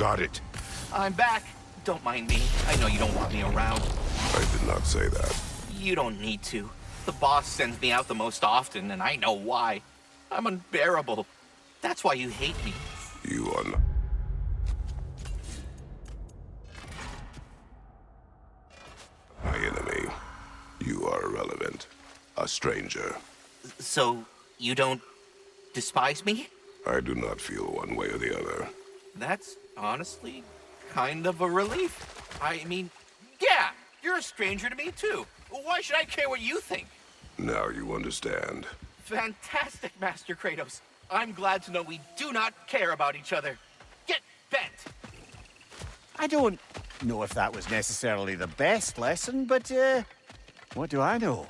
got it. I'm back. Don't mind me. I know you don't want me around. I did not say that. You don't need to. The boss sends me out the most often, and I know why. I'm unbearable. That's why you hate me. You are not. My enemy. You are irrelevant. A stranger. So, you don't despise me? I do not feel one way or the other. That's honestly kind of a relief. I mean, yeah, you're a stranger to me too. Why should I care what you think? Now you understand. Fantastic, Master Kratos. I'm glad to know we do not care about each other. Get bent! I don't know if that was necessarily the best lesson, but, what do I know?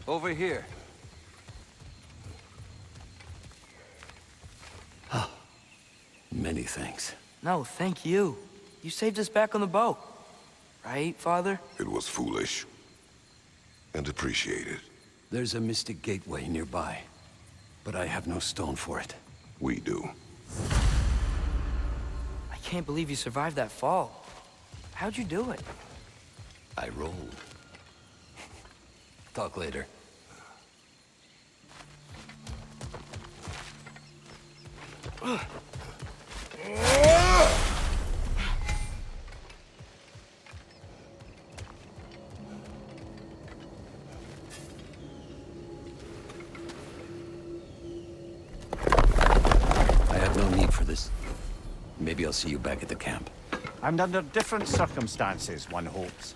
Over here. Many thanks. No, thank you. You saved us back on the boat. Right, Father? It was foolish. And appreciated. There's a mystic gateway nearby, but I have no stone for it. We do. I can't believe you survived that fall. How'd you do it? I rolled. Talk later. I have no need for this. Maybe I'll see you back at the camp. And under different circumstances, one hopes.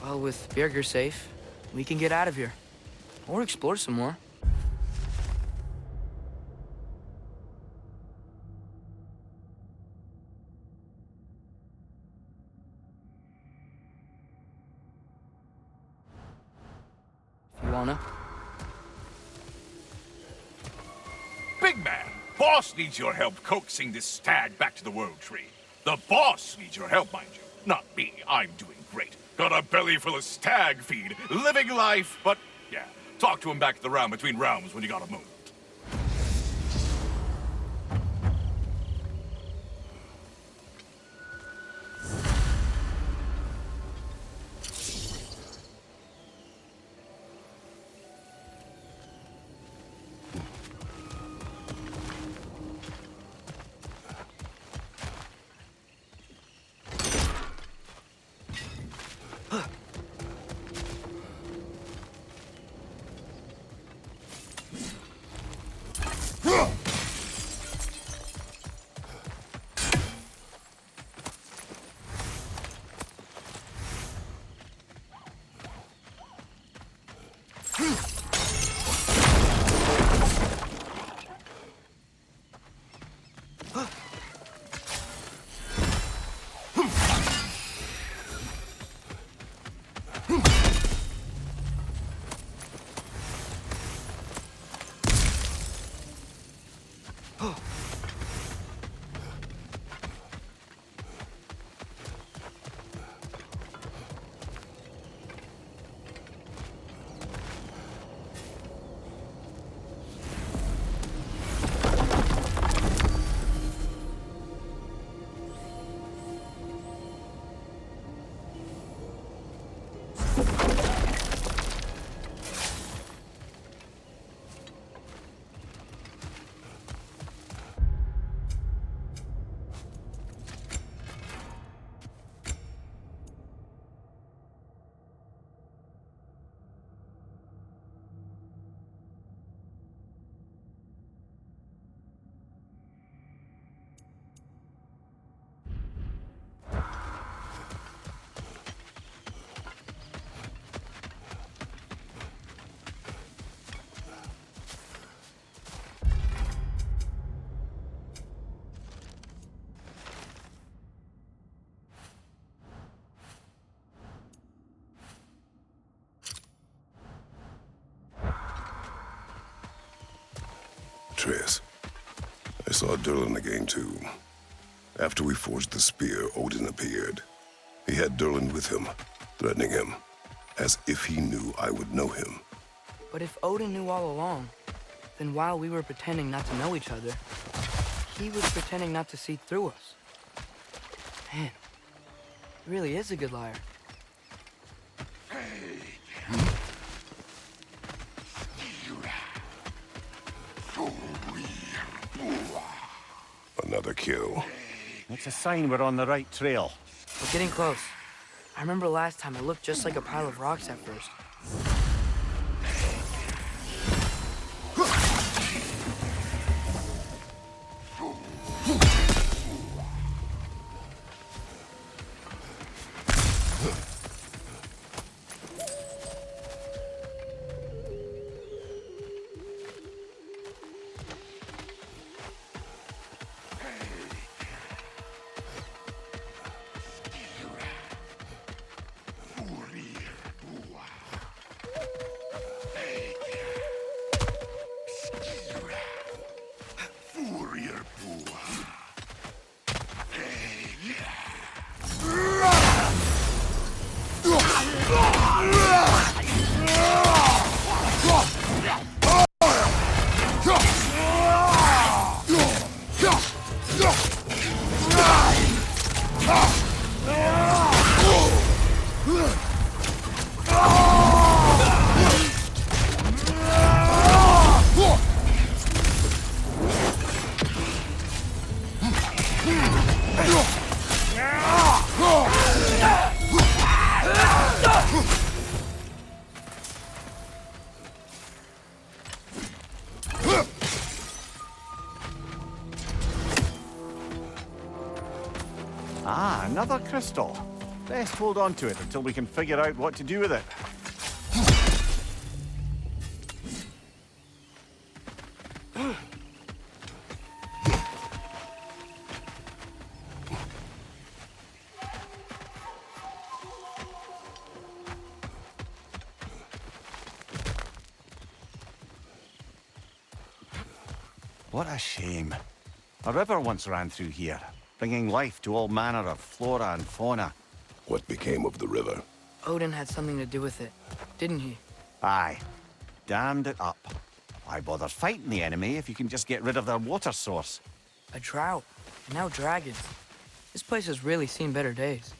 Well, with Birger safe, we can get out of here. Or explore some more. If you wanna. Big man, boss needs your help coaxing this stag back to the World Tree. The boss needs your help, mind you. Not me, I'm doing great. Got a belly full of stag feed, living life, but yeah, talk to him back at the Realm Between Realms when you got a moment. Triss. I saw Durlin again, too. After we forged the spear, Odin appeared. He had Durlin with him, threatening him, as if he knew I would know him. But if Odin knew all along, then while we were pretending not to know each other, he was pretending not to see through us. Man, he really is a good liar. Another kill. It's a sign we're on the right trail. We're getting close. I remember last time it looked just like a pile of rocks at first. Ah, another crystal. Best hold on to it until we can figure out what to do with it. What a shame. A river once ran through here, bringing life to all manner of flora and fauna. What became of the river? Odin had something to do with it, didn't he? Aye. Dammed it up. Why bother fighting the enemy if you can just get rid of their water source? A drought, and now dragons. This place has really seen better days.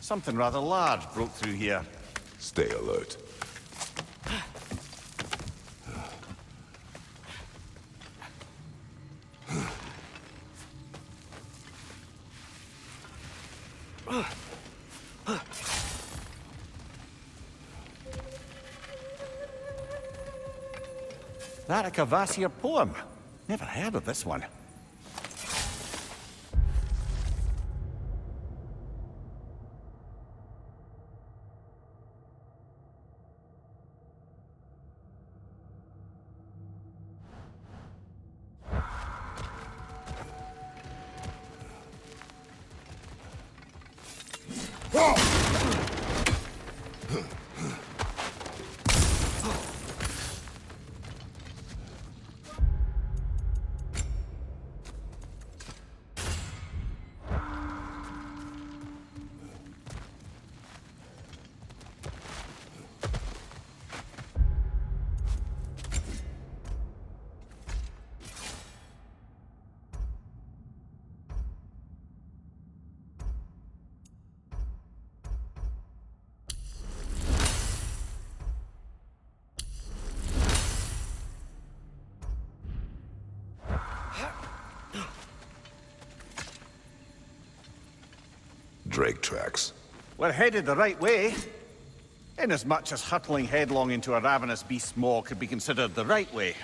Something rather large broke through here. Stay alert. That a Kvasir poem? Never heard of this one. Drake tracks. We're headed the right way. Inasmuch as hurtling headlong into a ravenous beast's maw could be considered the right way.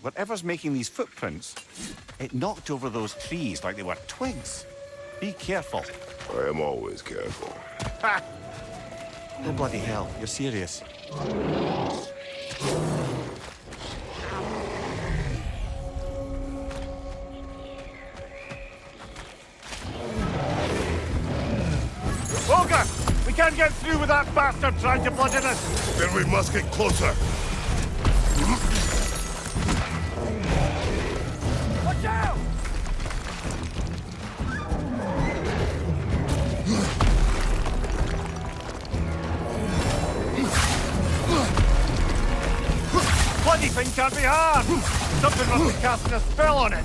Whatever's making these footprints, it knocked over those trees like they were twigs. Be careful. I am always careful. Ha! Oh, bloody hell, you're serious. Olga! We can't get through with that bastard trying to bludgeon us! Then we must get closer. Watch out! Bloody thing can't be hard! Something must be casting a spell on it!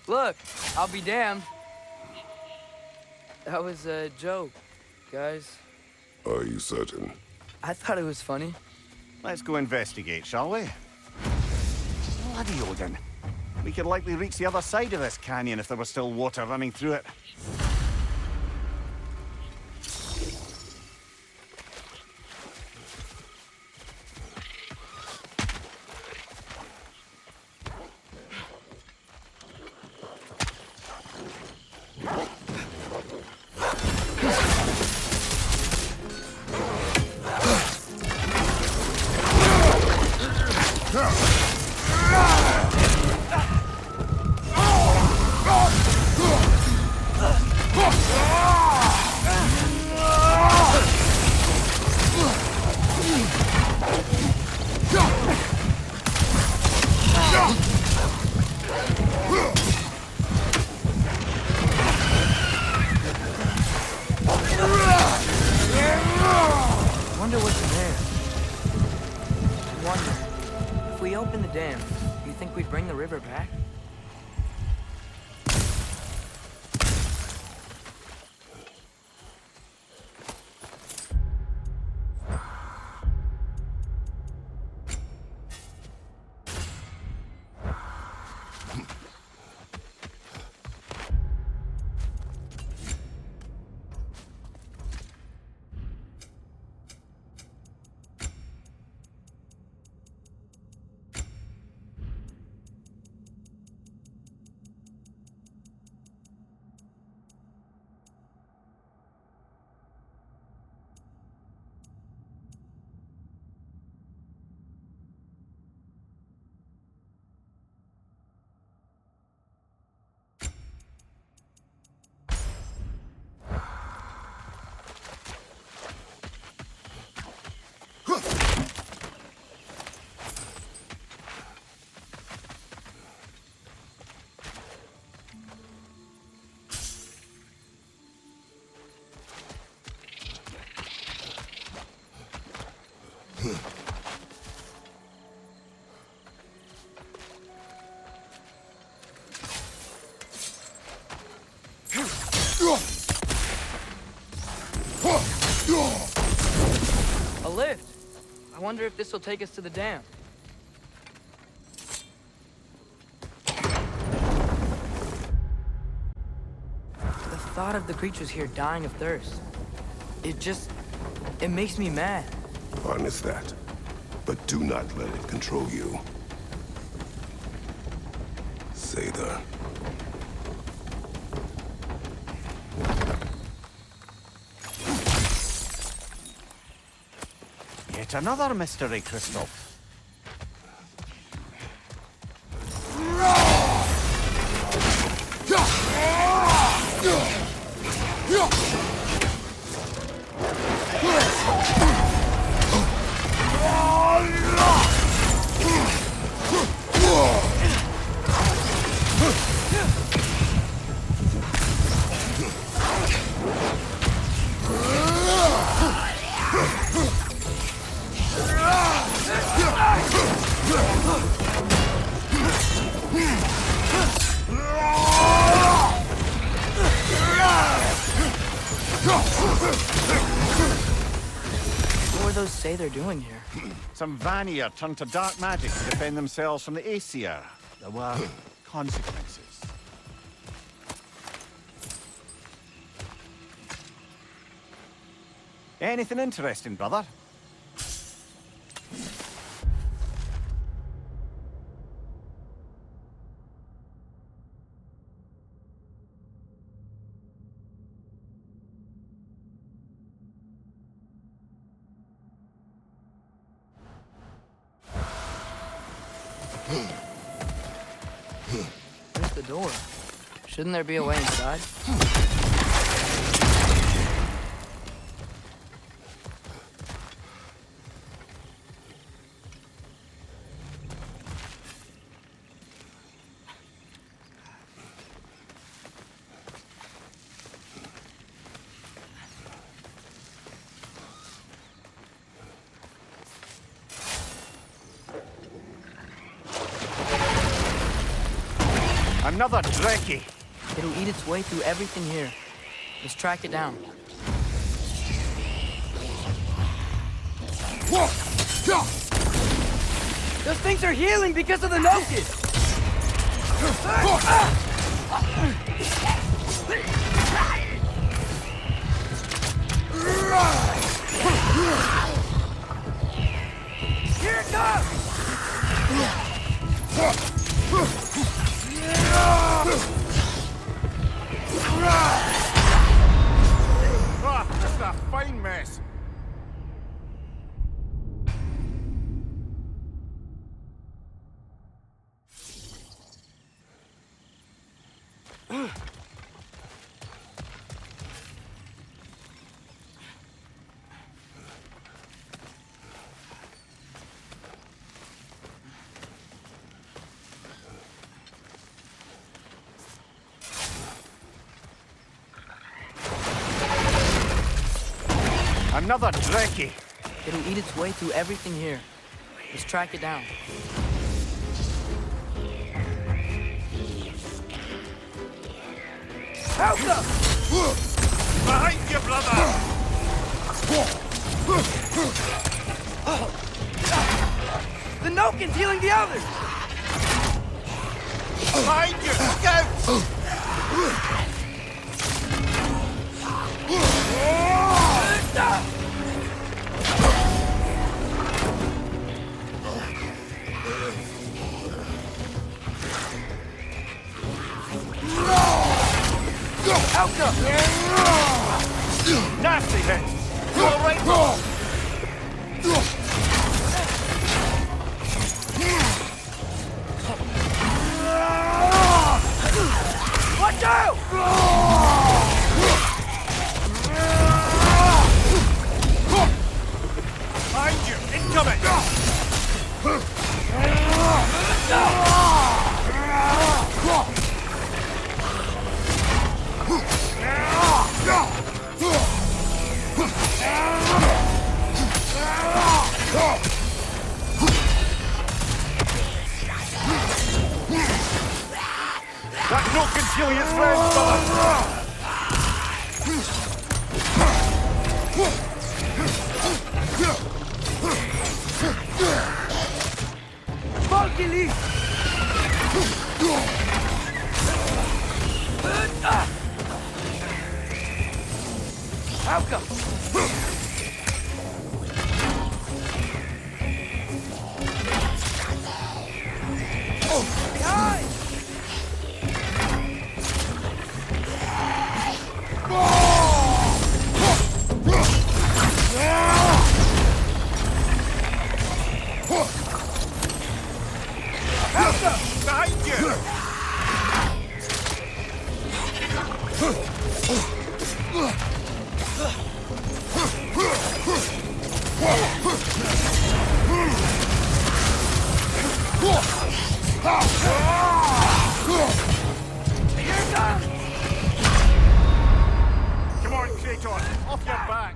Look, I'll be damned. That was a joke, guys. Are you certain? I thought it was funny. Let's go investigate, shall we? Bloody Odin. We could likely reach the other side of this canyon if there was still water running through it. Wonder what's in there. Wonder. open the dam, you think we'd bring the river back? A lift! I wonder if this will take us to the dam. The thought of the creatures here dying of thirst, it makes me mad. Harness that. But do not let it control you. Sather. Yet another mystery crystal. What were those Sather doing here? Some Vanir turned to dark magic to defend themselves from the Aesir. There were consequences. Anything interesting, brother? Where's the door? Shouldn't there be a way inside? Another Dreki! It'll eat its way through everything here. Let's track it down. Those things are healing because of the Nokus! Here it comes! Just a fine mess. Another Dreki! It'll eat its way through everything here. Let's track it down. Helka! Behind you, brother! The Nokin's healing the others! Behind you! Look out! Helka! Nasty hit! You all right? Watch out! Behind you! Incoming! That no concealing its friends, brother! Funky Leaf! Helka! Behind! Behind you! Come on, Kratos, off your back!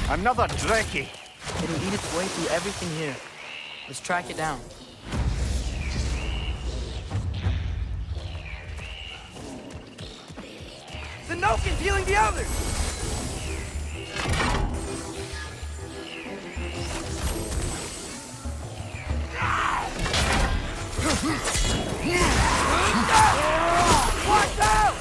Another Dreki! It'll eat its way through everything here. Let's track it down. The Nokin's healing the others! Watch out!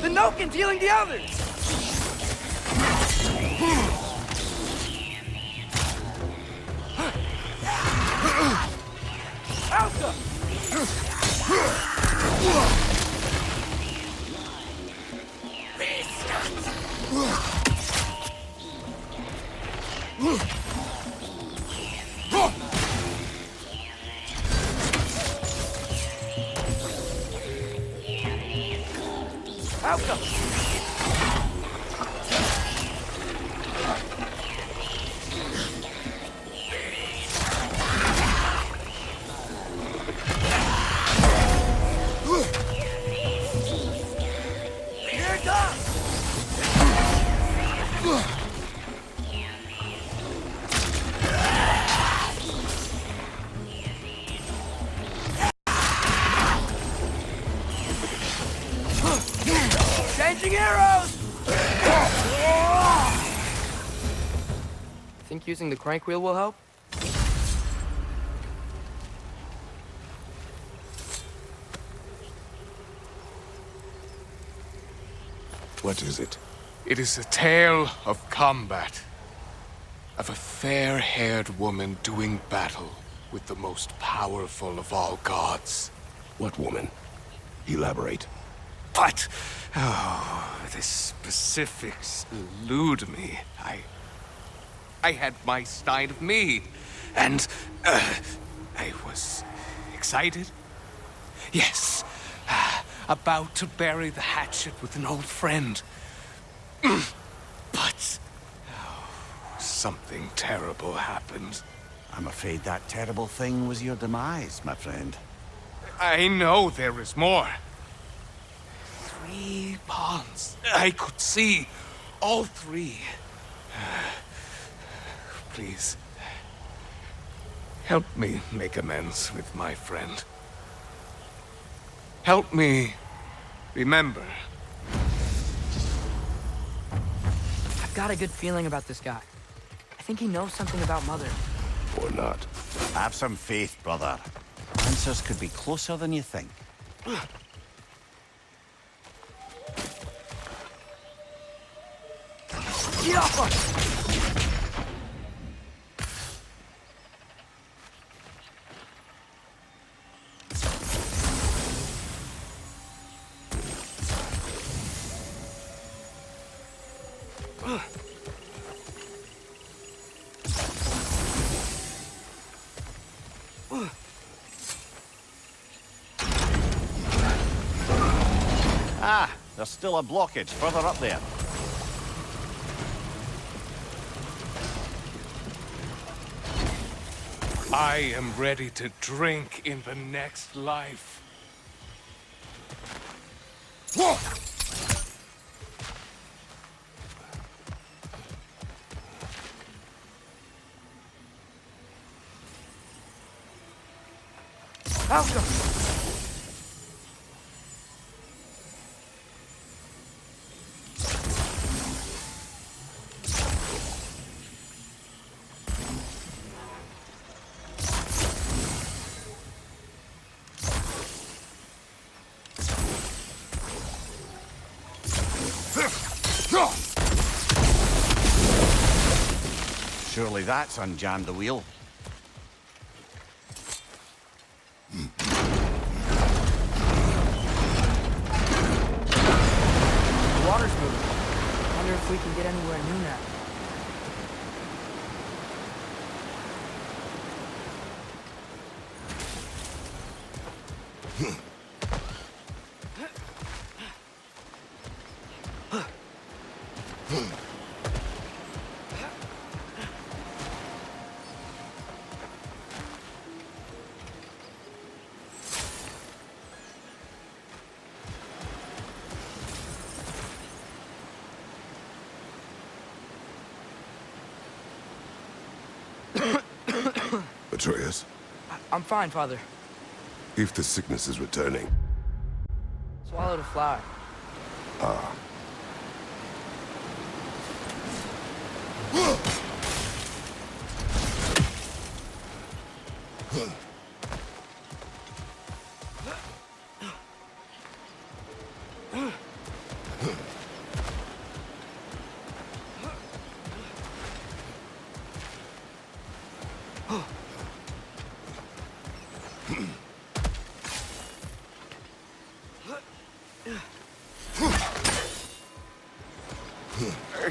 The Nokin's healing the others! Alka! Alka! Launching arrows! Think using the crank wheel will help? What is it? It is a tale of combat. Of a fair-haired woman doing battle with the most powerful of all gods. What woman? Elaborate. But, oh, the specifics elude me. I had my stein of mead, and I was excited. Yes, about to bury the hatchet with an old friend. But something terrible happened. I'm afraid that terrible thing was your demise, my friend. I know there is more. 3 ponds. I could see all 3. Please, help me make amends with my friend. Help me remember. I've got a good feeling about this guy. I think he knows something about Mother. Or not. Have some faith, brother. Answers could be closer than you think. Get off us! Ah, there's still a blockage further up there. I am ready to drink in the next life. Alka! Surely that's unjammed the wheel. The water's moving. I wonder if we can get anywhere new now. Atreus, I'm fine, Father. if the sickness is returning, Swallowed a fly.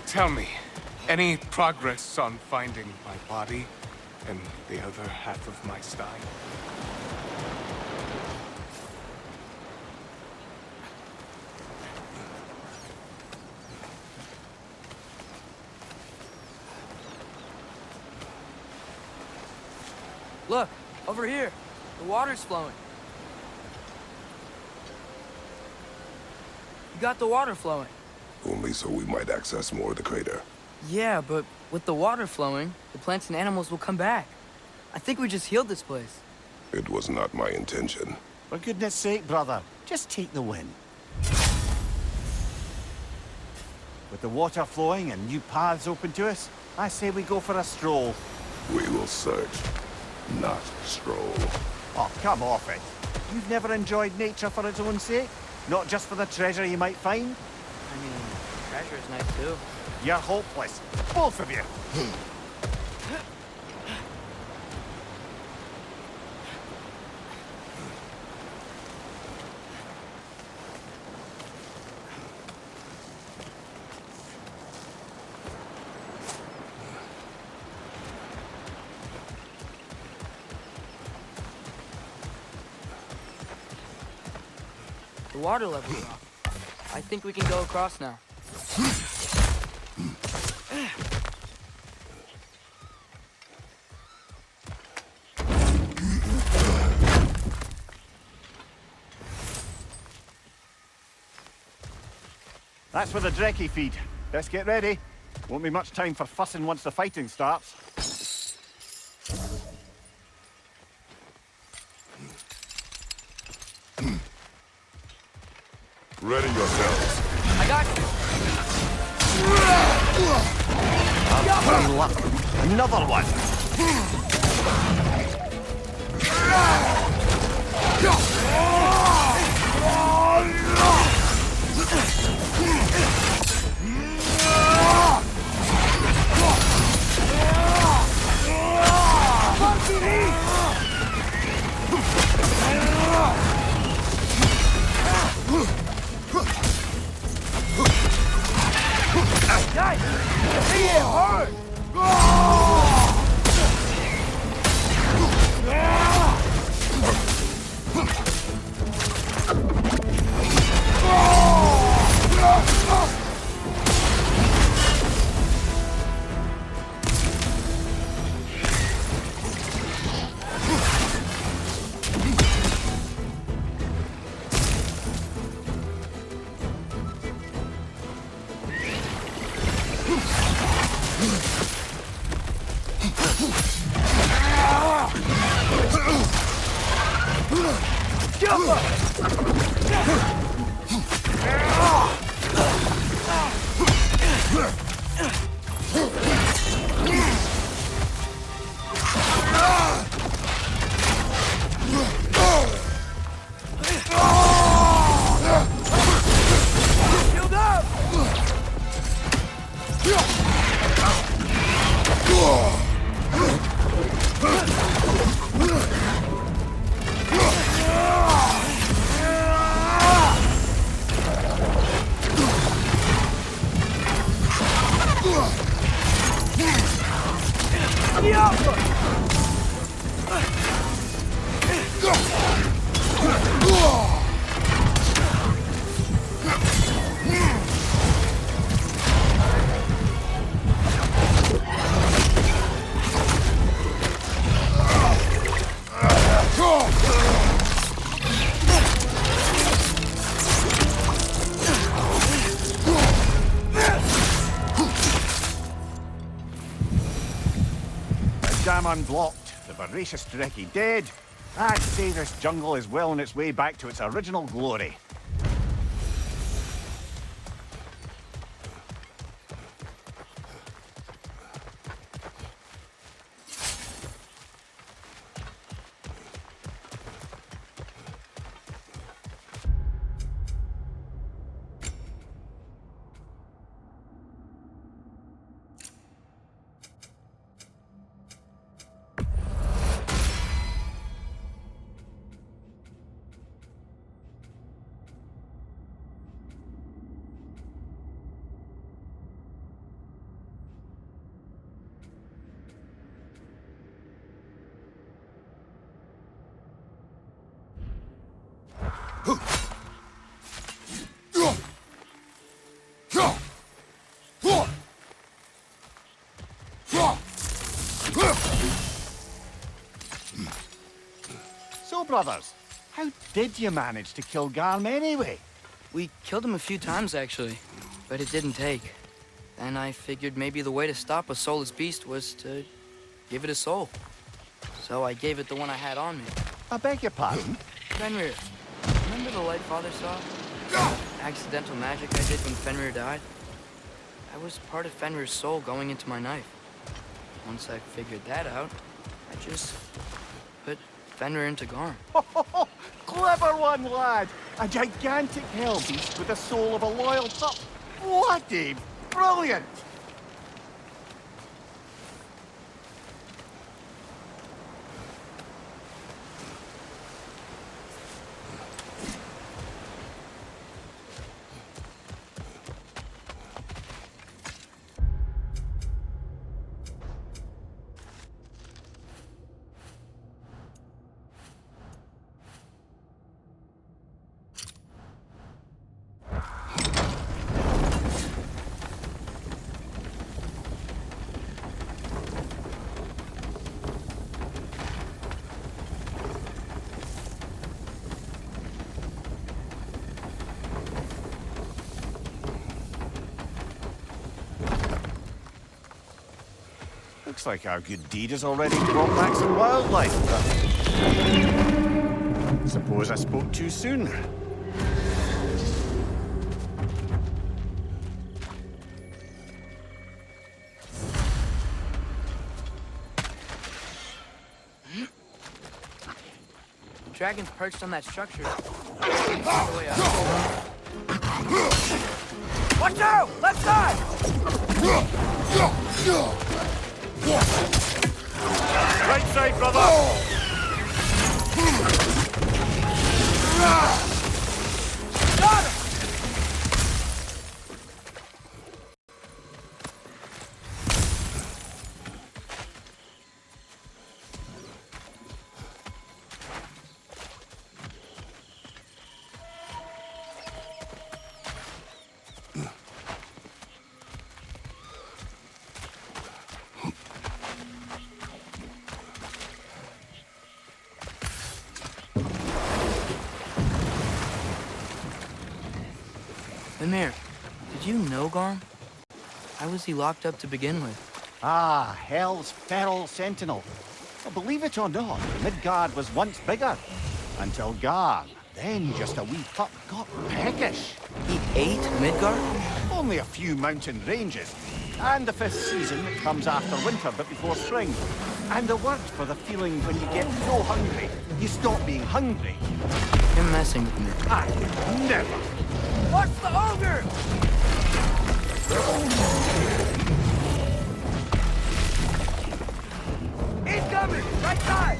Tell me, any progress on finding my body and the other half of my stein? Look, over here. The water's flowing. You got the water flowing. only so we might access more of the crater. Yeah, but with the water flowing, the plants and animals will come back. I think we just healed this place. It was not my intention. For goodness sake, brother, just take the win. With the water flowing and new paths open to us, I say we go for a stroll. We will search, not stroll. Oh, come off it. You've never enjoyed nature for its own sake? Not just for the treasure you might find? I mean, treasure's nice too. You're hopeless. Both of you. The water level's up. I think we can go across now. That's where the Drekkie feed. Best get ready. Won't be much time for fussing once the fighting starts. Ready yourselves. I got you. Some luck. Another one. Dam unblocked, the voracious Drekkie dead. I'd say this jungle is well on its way back to its original glory. So, brothers, how did you manage to kill Garm anyway? We killed him a few times, actually, but it didn't take. And I figured maybe the way to stop a soulless beast was to give it a soul. So I gave it the one I had on me. I beg your pardon? Fenrir, remember the light Father saw? Accidental magic I did when Fenrir died? I was part of Fenrir's soul going into my knife. Once I figured that out, I just put Fenrir into Garm. Clever one, lad! A gigantic hell beast with the soul of a loyal pup. Bloody brilliant! Looks like our good deed has already brought back some wildlife. Suppose I spoke too soon. Dragon's perched on that structure. All the way up. Watch out! Left side! Right side, brother! Got him! Mimir, did you know Garm? How was he locked up to begin with? Ah, Hell's feral sentinel. Well, believe it or not, Midgard was once bigger. Until Garm, then just a wee pup, got peckish. He ate Midgard? Only a few mountain ranges. And the fifth season that comes after winter but before spring. And the word for the feeling when you get so hungry, you stop being hungry. You're messing with me. I never. Watch the ogre! Incoming! Right side!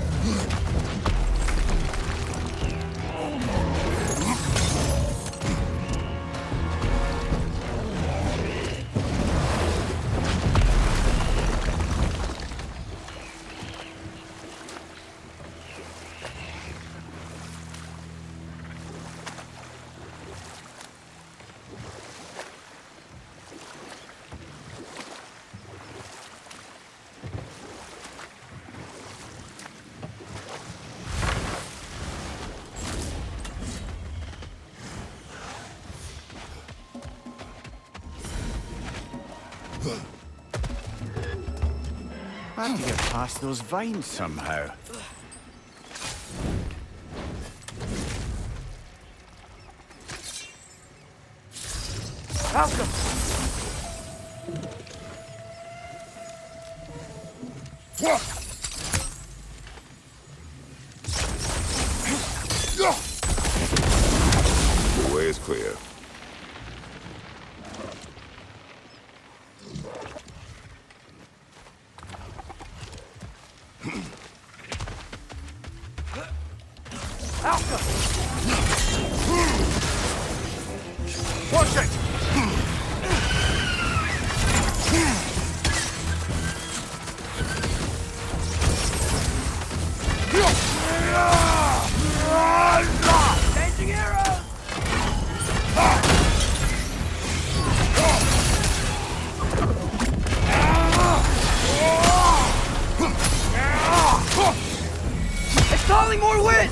I have to get past those vines somehow. Malcolm! The way is clear. Malcolm! Watch it! Changing arrows! It's calling more wind!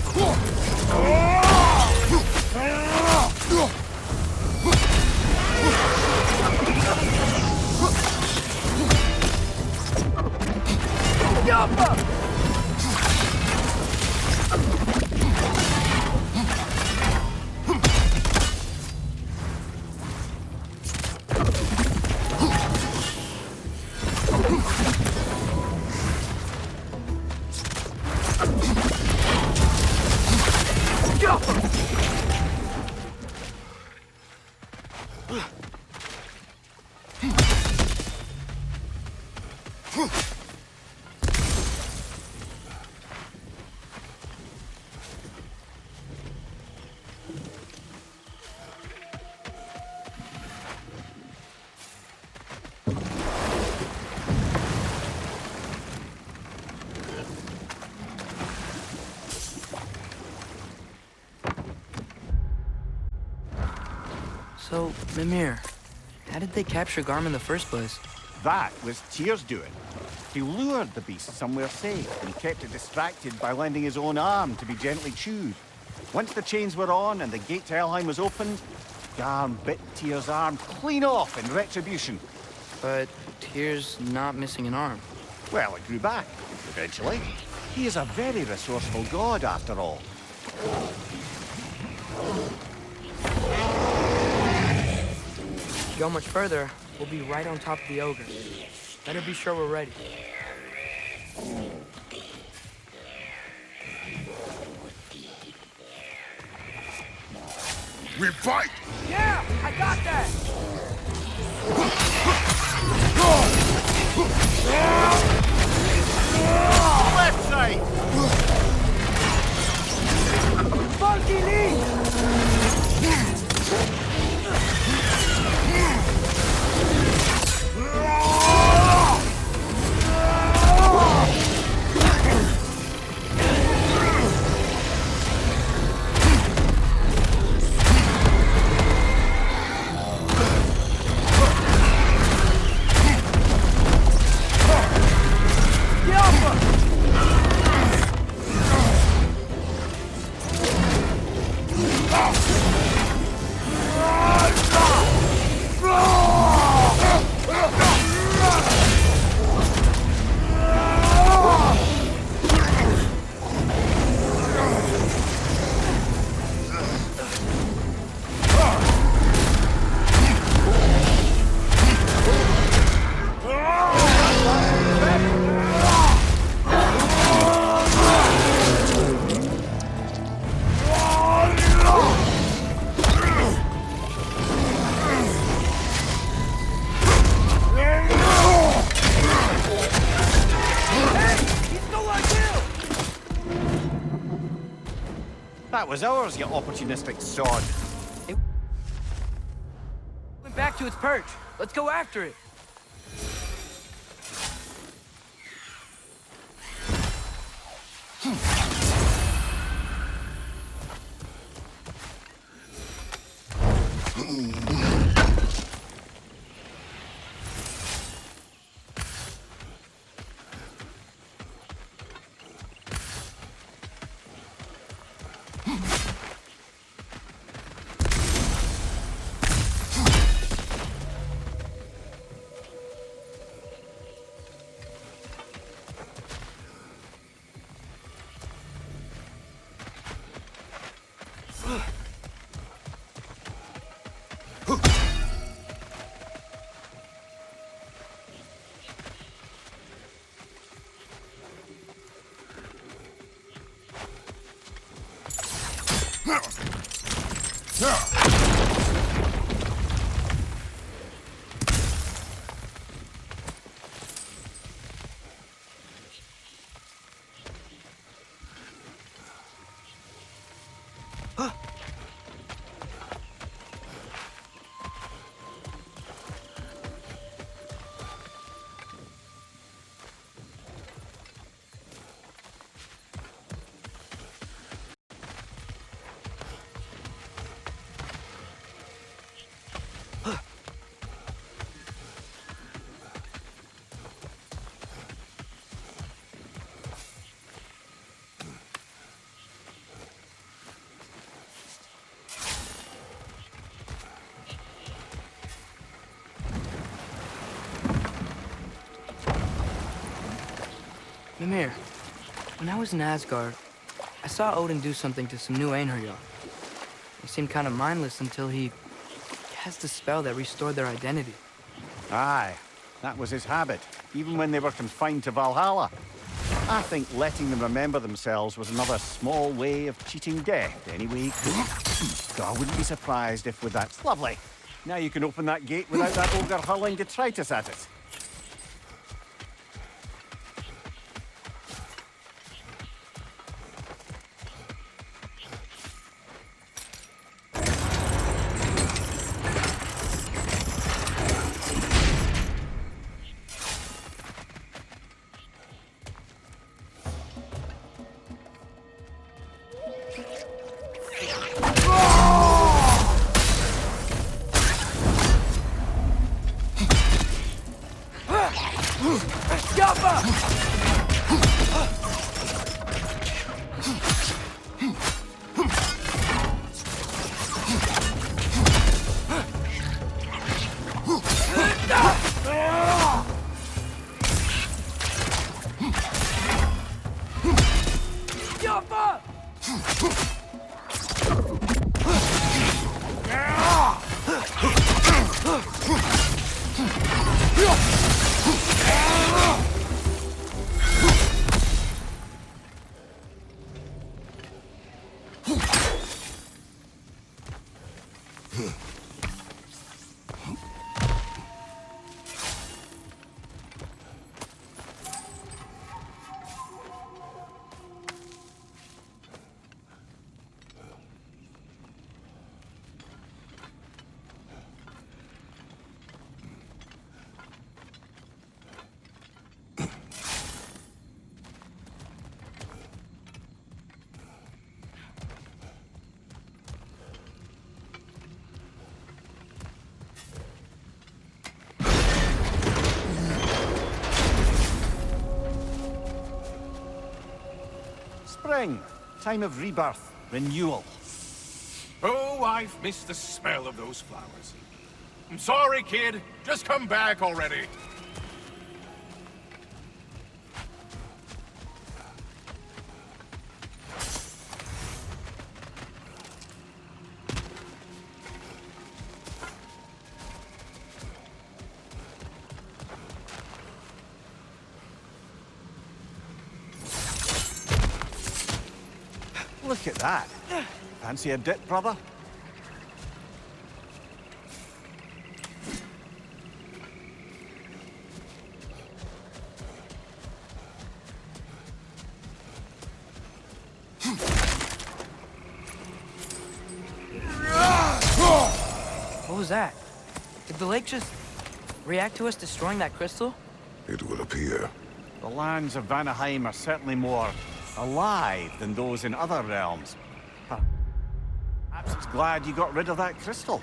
So, Mimir, how did they capture Garm in the first place? That was Tyr's doing. He lured the beast somewhere safe and kept it distracted by lending his own arm to be gently chewed. Once the chains were on and the gate to Helheim was opened, Garm bit Tyr's arm clean off in retribution. But Tyr's not missing an arm. Well, it grew back, eventually. He is a very resourceful god, after all. Go much further, we'll be right on top of the ogre. Better be sure we're ready. We fight! Yeah, I got that! Left side! Funky lead! That was ours, you opportunistic sod. Went back to its perch. Let's go after it. Mimir, when I was in Asgard, I saw Odin do something to some new Einherjar. They seemed kind of mindless until he cast a spell that restored their identity. Aye, that was his habit, even when they were confined to Valhalla. I think letting them remember themselves was another small way of cheating death any way he could. So I wouldn't be surprised if with that... Lovely. Now you can open that gate without that ogre hurling detritus at it. Spring. Time of rebirth. Renewal. Oh, I've missed the smell of those flowers. I'm sorry, kid. Just come back already. Look at that. Fancy a dip, brother? What was that? Did the lake just react to us destroying that crystal? It would appear. The lands of Vanaheim are certainly more alive than those in other realms. Perhaps it's glad you got rid of that crystal.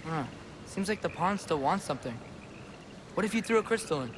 Huh. Seems like the pond still wants something. What if you threw a crystal in?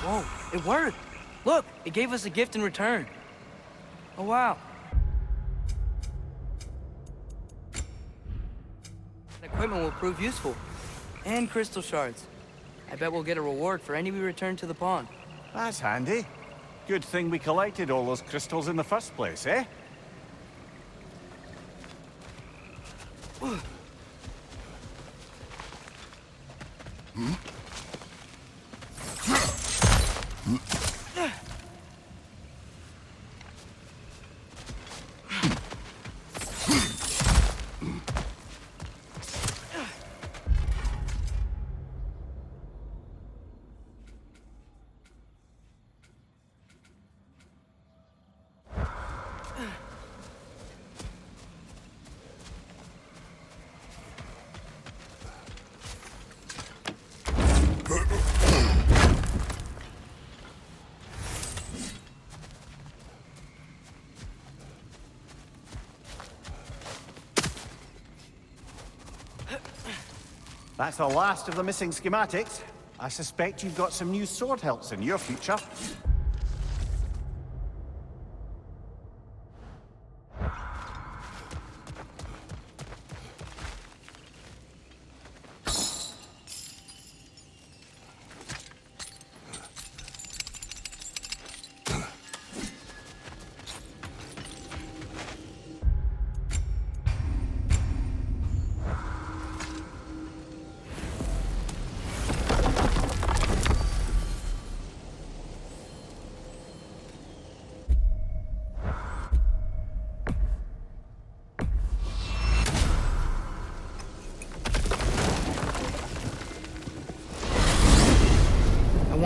Whoa, it worked! Look, it gave us a gift in return. Oh, wow. The equipment will prove useful. And crystal shards. I bet we'll get a reward for any we return to the pond. That's handy. Good thing we collected all those crystals in the first place, eh? That's the last of the missing schematics. I suspect you've got some new sword hilts in your future.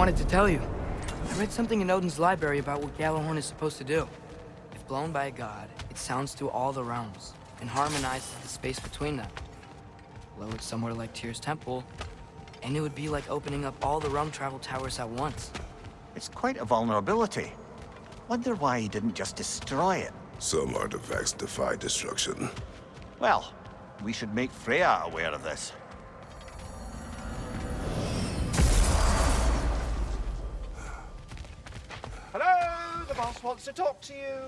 wanted to tell you. I read something in Odin's library about what Gjallarhorn is supposed to do. If blown by a god, it sounds through all the realms and harmonizes the space between them. Blow it somewhere like Tyr's temple, and it would be like opening up all the realm travel towers at once. It's quite a vulnerability. Wonder why he didn't just destroy it. Some artifacts defy destruction. Well, we should make Freya aware of this. Hello, the boss wants to talk to you.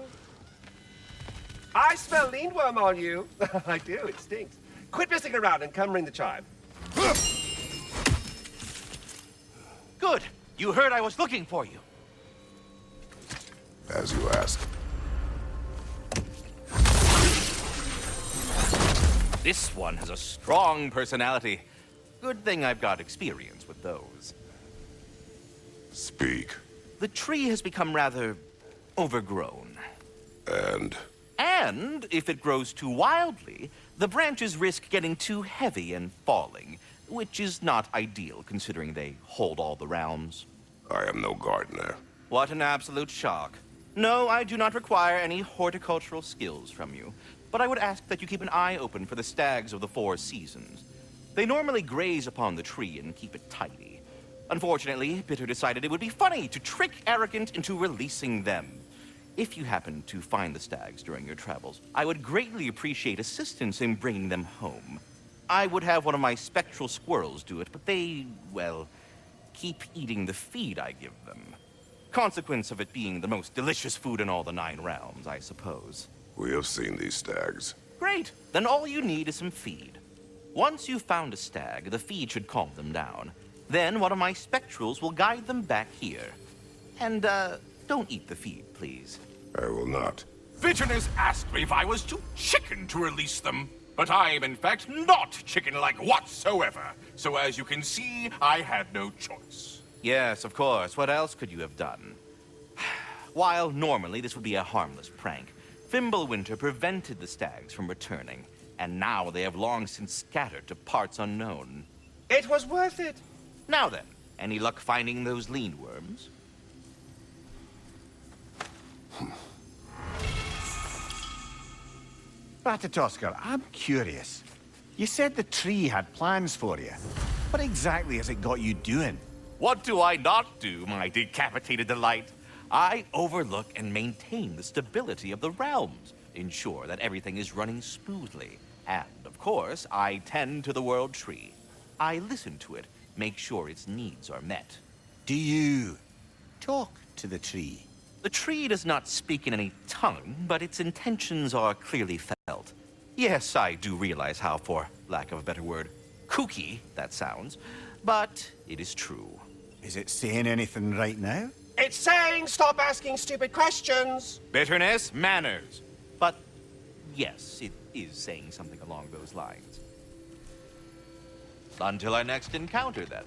I smell leanworm on you. I do, it stinks. Quit messing around and come ring the chime. Good. You heard I was looking for you. As you asked. This one has a strong personality. Good thing I've got experience with those. Speak. The tree has become rather overgrown. And if it grows too wildly, the branches risk getting too heavy and falling, which is not ideal considering they hold all the realms. I am no gardener. What an absolute shock. No, I do not require any horticultural skills from you, but I would ask that you keep an eye open for the stags of the Four Seasons. They normally graze upon the tree and keep it tidy. Unfortunately, Bitter decided it would be funny to trick Arrogant into releasing them. If you happen to find the stags during your travels, I would greatly appreciate assistance in bringing them home. I would have one of my spectral squirrels do it, but they, well, keep eating the feed I give them. Consequence of it being the most delicious food in all the 9 realms, I suppose. We have seen these stags. Great. Then all you need is some feed. Once you've found a stag, the feed should calm them down. Then one of my spectrals will guide them back here. And, don't eat the feed, please. I will not. Bitterness asked me if I was too chicken to release them. But I am in fact not chicken-like whatsoever. So as you can see, I had no choice. Yes, of course. What else could you have done? While normally this would be a harmless prank, Fimbulwinter prevented the stags from returning, and now they have long since scattered to parts unknown. It was worth it. Now then, any luck finding those lean worms? Ratatoskr, I'm curious. You said the tree had plans for you. What exactly has it got you doing? What do I not do, my decapitated delight? I overlook and maintain the stability of the realms, ensure that everything is running smoothly, and, of course, I tend to the World Tree. I listen to it, make sure its needs are met. Do you talk to the tree? The tree does not speak in any tongue, but its intentions are clearly felt. Yes, I do realize how, for lack of a better word, kooky that sounds, but it is true. Is it saying anything right now? It's saying stop asking stupid questions. Bitterness, manners. But yes, it is saying something along those lines. Until our next encounter, then.